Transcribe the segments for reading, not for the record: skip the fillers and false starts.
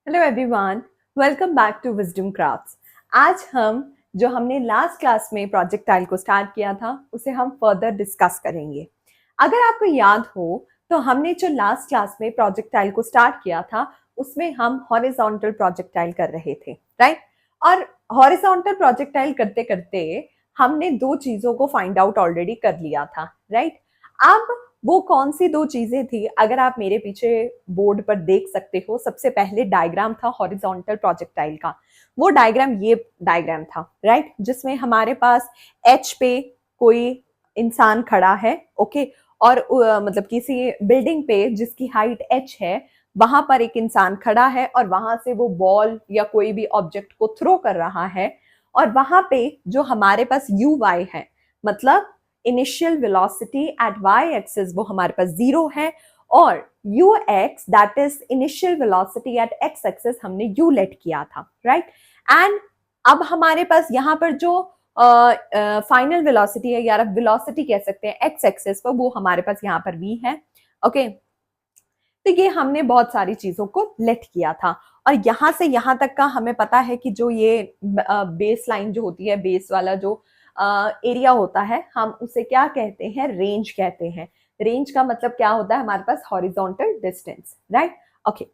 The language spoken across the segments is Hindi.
Hello everyone, welcome back to Wisdom Crafts. आज हम जो हमने लास्ट क्लास में प्रोजेक्टाइल को स्टार्ट किया था उसे हम फर्दर डिस्कस करेंगे। अगर आपको याद हो तो हमने जो लास्ट क्लास में प्रोजेक्टाइल को स्टार्ट किया था उसमें हम हॉरिजॉन्टल प्रोजेक्टाइल कर रहे थे, राइट। और हॉरिजॉन्टल प्रोजेक्टाइल करते करते हमने दो चीजों को फाइंड आउट ऑलरेडी कर लिया था, राइट। अब वो कौन सी दो चीजें थी, अगर आप मेरे पीछे बोर्ड पर देख सकते हो, सबसे पहले डायग्राम था हॉरिजॉन्टल प्रोजेक्टाइल का। वो डायग्राम ये डायग्राम था, राइट, जिसमें हमारे पास एच पे कोई इंसान खड़ा है, ओके। और मतलब किसी बिल्डिंग पे जिसकी हाइट एच है, वहां पर एक इंसान खड़ा है और वहां से वो बॉल या कोई भी ऑब्जेक्ट को थ्रो कर रहा है। और वहां पे जो हमारे पास यू वाई है, मतलब initial velocity at y axis, वो हमारे पास जीरो है। और u x that is initial velocity at x axis हमने यू लेट किया था, राइट। एंड अब हमारे पास यहाँ पर जो फाइनल वेलोसिटी है, या वेलोसिटी कह सकते हैं एक्स एक्सिस पर, वो हमारे पास यहाँ पर v है, ओके। तो ये हमने बहुत सारी चीजों को लेट किया था। और यहां से यहां तक का हमें पता है कि जो ये बेस लाइन जो होती है, बेस वाला जो एरिया होता है, हम उसे क्या कहते हैं, रेंज कहते हैं। रेंज का मतलब क्या होता है, हमारे पास हॉरिजॉन्टल डिस्टेंस, राइट, ओके।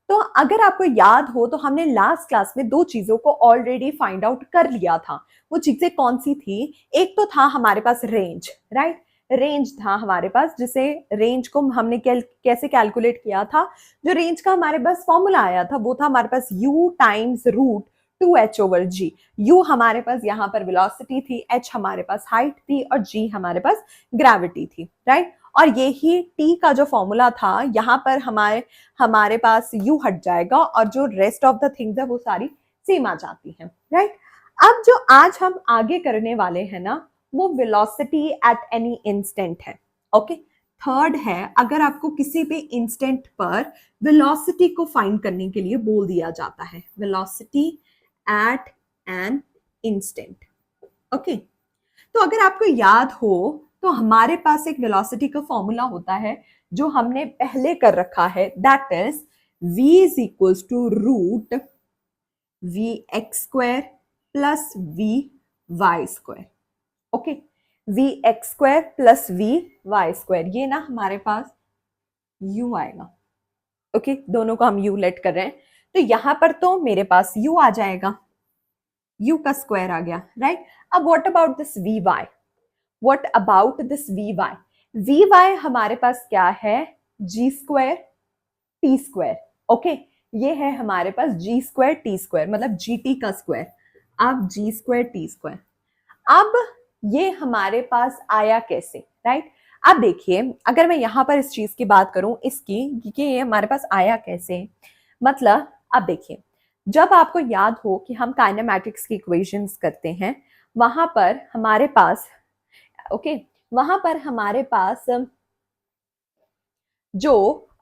तो अगर आपको याद हो तो हमने लास्ट क्लास में दो चीजों को ऑलरेडी फाइंड आउट कर लिया था। वो चीजें कौन सी थी? एक तो था हमारे पास रेंज, राइट। रेंज था हमारे पास, जिसे रेंज को हमने कैसे कैलकुलेट किया था। जो रेंज का हमारे पास फॉर्मूला आया था वो था हमारे पास u times root 2h/g। u हमारे पास यहाँ पर वेलोसिटी थी, h हमारे पास हाइट थी और g हमारे पास ग्रेविटी थी, राइट। और यही t का जो फॉर्मूला था, यहाँ पर हमारे हमारे पास u हट जाएगा और जो रेस्ट ऑफ द थिंग्स है वो सारी सेम आ जाती हैं, राइट। अब जो आज हम आगे करने वाले हैं ना, वो वेलोसिटी एट एनी इंस्टेंट है, ओके। थर्ड है, अगर आपको किसी भी इंस्टेंट पर वेलोसिटी को फाइंड करने के लिए बोल दिया जाता है, velocity at an instant, okay. तो अगर आपको याद हो तो हमारे पास एक वेलोसिटी का फॉर्मूला होता है जो हमने पहले कर रखा है, that is v is equals to root v x square plus v y square, okay. V x square plus v y square, ये ना हमारे पास u आएगा, ओके। दोनों को हम u लेट कर रहे हैं, तो यहां पर तो मेरे पास u आ जाएगा, u का स्क्वायर आ गया, राइट। अब what about this v y? What about this v y? V y हमारे पास क्या है? G square t square, okay. ये है हमारे पास जी स्क्वायर टी स्क्वायर, मतलब जी टी का स्क्वायर। अब जी स्क्वायर टी स्क्वायर, अब ये हमारे पास आया कैसे, राइट। अब देखिए, अगर मैं यहां पर इस चीज की बात करूं इसकी कि ये हमारे पास आया कैसे, मतलब अब देखिए, जब आपको याद हो कि हम काइनेमैटिक्स की इक्वेशंस करते हैं, वहां पर हमारे पास, ओके, वहां पर हमारे पास जो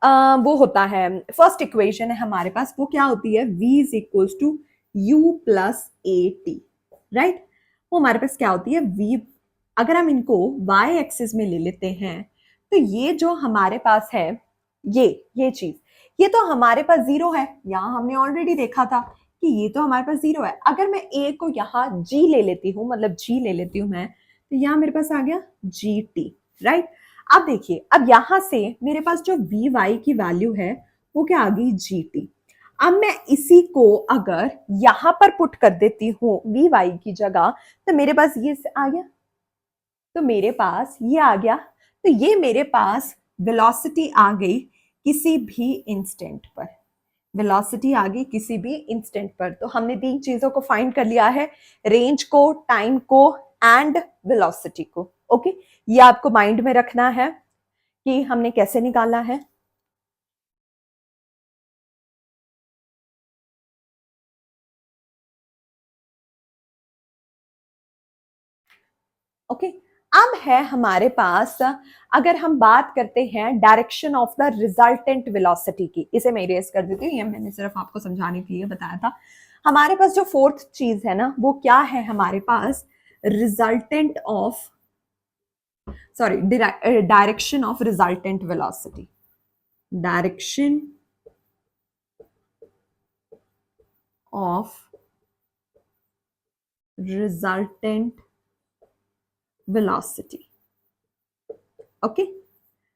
वो होता है, फर्स्ट इक्वेशन है हमारे पास, वो क्या होती है, v is equals to u plus a t, right. वो हमारे पास क्या होती है, v। अगर हम इनको y एक्सिस में ले लेते हैं तो ये जो हमारे पास है, ये चीज, ये तो हमारे पास जीरो है। यहाँ हमने ऑलरेडी देखा था कि ये तो हमारे पास जीरो है। अगर मैं a को यहाँ g ले लेती हूँ, मतलब g ले लेती हूँ मैं, तो यहाँ मेरे पास आ गया जी टी, राइट। अब देखिए, अब यहां से मेरे पास जो वी वाई की वैल्यू है वो क्या आ गई, जी टी। अब मैं इसी को अगर यहां पर पुट कर देती हूँ वी वाई की जगह, तो मेरे पास ये आ गया, तो मेरे पास ये आ गया, तो ये मेरे पास वेलोसिटी आ गई किसी भी इंस्टेंट पर। वेलोसिटी आ गई किसी भी इंस्टेंट पर। तो हमने तीन चीजों को फाइंड कर लिया है, रेंज को, टाइम को एंड वेलोसिटी को, ओके। ये आपको माइंड में रखना है कि हमने कैसे निकाला है। ओके, अब है हमारे पास, अगर हम बात करते हैं direction of the resultant velocity की, इसे मैं इरेज कर देती हूँ, ये मैंने सिर्फ आपको समझाने के लिए बताया था। हमारे पास जो फोर्थ चीज है ना, वो क्या है हमारे पास, resultant of, sorry, direction of resultant velocity, direction of resultant velocity. Okay,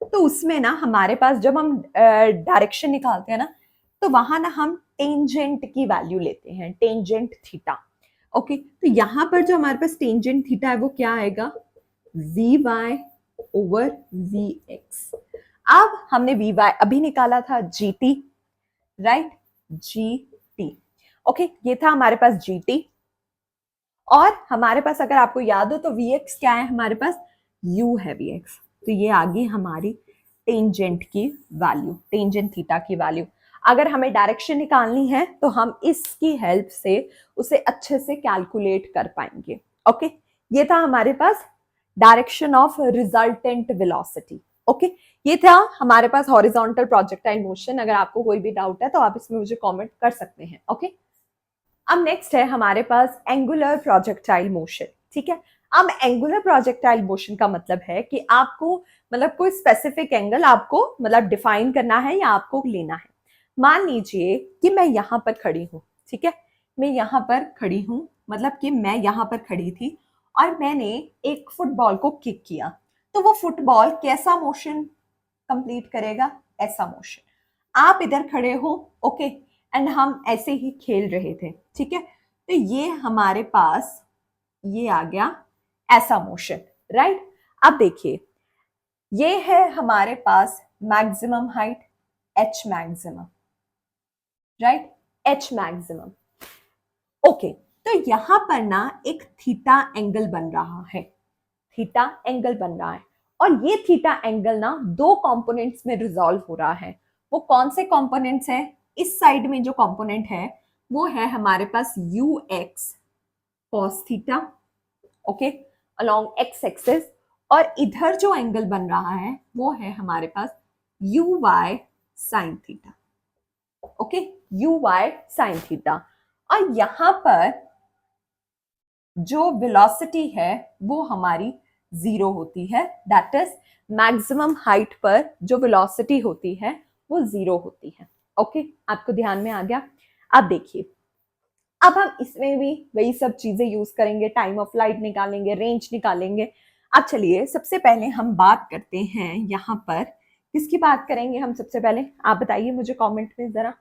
तो उसमें ना हमारे पास जब हम डायरेक्शन निकालते हैं ना, तो वहां ना हम टेंजेंट की वैल्यू लेते हैं, टेंजेंट थीटा। ओके, तो यहां पर जो हमारे पास टेंजेंट थीटा है वो क्या आएगा, v y over v x. अब हमने वी वाई अभी निकाला था g t, right, g t. Okay, ये था हमारे पास जी टी, और हमारे पास अगर आपको याद हो तो वी एक्स क्या है हमारे पास, यू है वी एक्स। तो ये आ गई हमारी टेंजेंट की वैल्यू, टेंजेंट थीटा की वैल्यू। अगर हमें डायरेक्शन निकालनी है तो हम इसकी हेल्प से उसे अच्छे से कैलकुलेट कर पाएंगे। ओके, ये था हमारे पास direction of resultant velocity. Okay, ये था हमारे पास हॉरिजॉन्टल प्रोजेक्टाइल मोशन। अगर आपको कोई भी डाउट है तो आप इसमें मुझे कमेंट कर सकते हैं। ओके, अब नेक्स्ट है हमारे पास एंगुलर प्रोजेक्टाइल मोशन। ठीक है, अब एंगुलर प्रोजेक्टाइल मोशन का मतलब है कि आपको मतलब कोई स्पेसिफिक एंगल आपको मतलब डिफाइन करना है या आपको लेना है। मान लीजिए कि मैं यहां पर खड़ी हूं, ठीक है, मैं यहां पर खड़ी हूं, मतलब कि मैं यहां पर खड़ी थी और मैंने एक फुटबॉल को किक किया, तो वो फुटबॉल कैसा मोशन कंप्लीट करेगा, ऐसा मोशन। आप इधर खड़े हो, ओके, एंड हम ऐसे ही खेल रहे थे, ठीक है, तो ये हमारे पास ये आ गया ऐसा मोशन, राइट। अब देखिए, ये है हमारे पास maximum height, H maximum, right, H maximum. Okay, तो यहां पर ना एक थीटा एंगल बन रहा है, थीटा एंगल बन रहा है, और ये थीटा एंगल ना दो कंपोनेंट्स में रिजॉल्व हो रहा है। वो कौन से कंपोनेंट्स हैं, इस साइड में जो कंपोनेंट है वो है हमारे पास u x cos theta, okay, along x axis, और इधर जो एंगल बन रहा है वो है हमारे पास u y sine theta. Okay, u y sine theta. और यहां पर जो वेलोसिटी है वो हमारी जीरो होती है, दैट इज मैक्सिमम हाइट पर जो वेलोसिटी होती है वो जीरो होती है। ओके, आपको ध्यान में आ गया। अब देखिए, अब हम इसमें भी वही सब चीजें यूज करेंगे, टाइम ऑफ फ्लाइट निकालेंगे, रेंज निकालेंगे। अब चलिए सबसे पहले हम बात करते हैं यहाँ पर किसकी बात करेंगे हम, सबसे पहले आप बताइए मुझे कमेंट में जरा।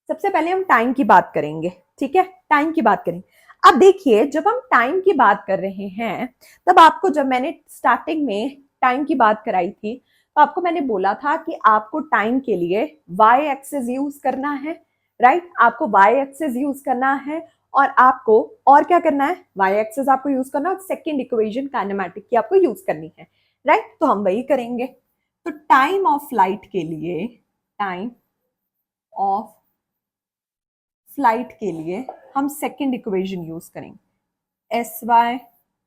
सबसे पहले हम टाइम की बात करेंगे, ठीक है, टाइम की बात करेंगे। अब देखिए, जब हम टाइम की बात कर रहे हैं, तब आपको जब मैंने स्टार्टिंग में टाइम की बात कराई थी तो आपको मैंने बोला था कि आपको टाइम के लिए वाई एक्सिस यूज करना है, राइट, आपको वाई एक्सिस यूज करना है, और आपको और क्या करना है, वाई एक्सिस आपको यूज करना है, सेकेंड इक्वेशन काइनेमेटिक की आपको यूज करनी है, राइट, तो हम वही करेंगे। तो टाइम ऑफ फ्लाइट के लिए, टाइम ऑफ फ्लाइट के लिए हम सेकेंड इक्वेशन यूज करेंगे, s y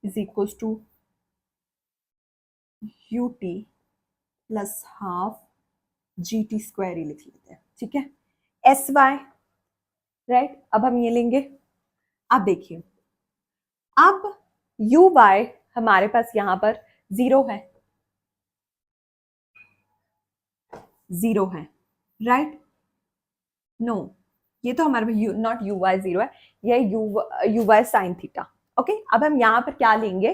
is equal to u t plus half g t square ही लिख लेते हैं, ठीक है, एस वाई, राइट। अब हम ये लेंगे, अब देखिए, अब यू वाई हमारे पास यहां पर जीरो है, जीरो है, राइट, नो, ये तो हमारे u not u y zero है, ये u y sine theta. Okay, अब हम यहां पर क्या लेंगे,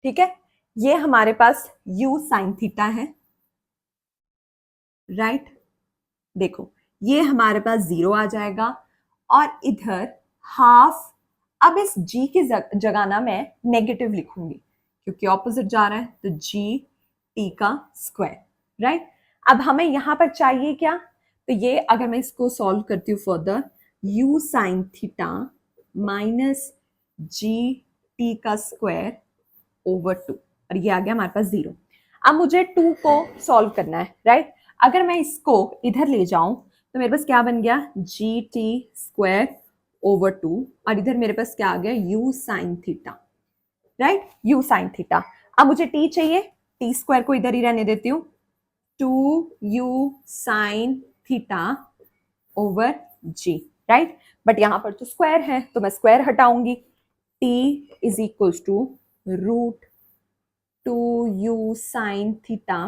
ठीक है, ये हमारे पास u साइन थीटा है, राइट, देखो ये हमारे पास जीरो आ जाएगा, और इधर हाफ, अब इस g की जगह ना मैं नेगेटिव लिखूंगी क्योंकि ऑपोजिट जा रहा है, तो जी टी का स्क्वायर, राइट। अब हमें यहां पर चाहिए क्या, तो ये अगर मैं इसको सॉल्व करती हूँ further, u sine theta minus G T का स्क्वायर ओवर टू, और ये आ गया हमारे पास जीरो। अब मुझे टू को सॉल्व करना है, राइट, अगर मैं इसको इधर ले जाऊं तो मेरे पास क्या बन गया, g t square over two, और इधर मेरे पास क्या आ गया, u sine theta, right, u sine theta. अब मुझे टी चाहिए, टी स्क्वायर को इधर ही रहने देती हूँ, two u sine theta over g, right, but यहां पर तो स्क्वायर है तो मैं स्क्वायर हटाऊंगी, t is equal to root 2u sin theta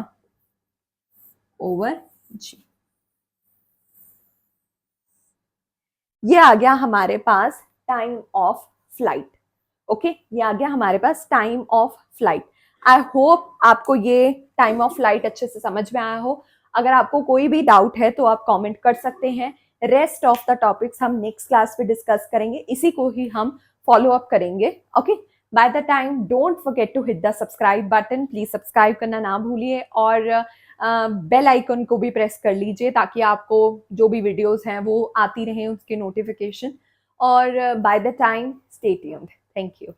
over g. ये आ गया हमारे पास टाइम ऑफ फ्लाइट। ओके, ये आ गया हमारे पास time of flight. I hope आपको ये टाइम ऑफ फ्लाइट अच्छे से समझ में आया हो। अगर आपको कोई भी डाउट है तो आप कमेंट कर सकते हैं। रेस्ट ऑफ द टॉपिक्स हम नेक्स्ट क्लास में डिस्कस करेंगे, इसी को ही हम फॉलो अप करेंगे। Okay, by the time don't forget to hit the subscribe button, please subscribe करना ना भूलिए, और बेल आइकन को भी प्रेस कर लीजिए ताकि आपको जो भी वीडियोस हैं वो आती रहें उसके नोटिफिकेशन। और bye the time stay tuned. Thank you.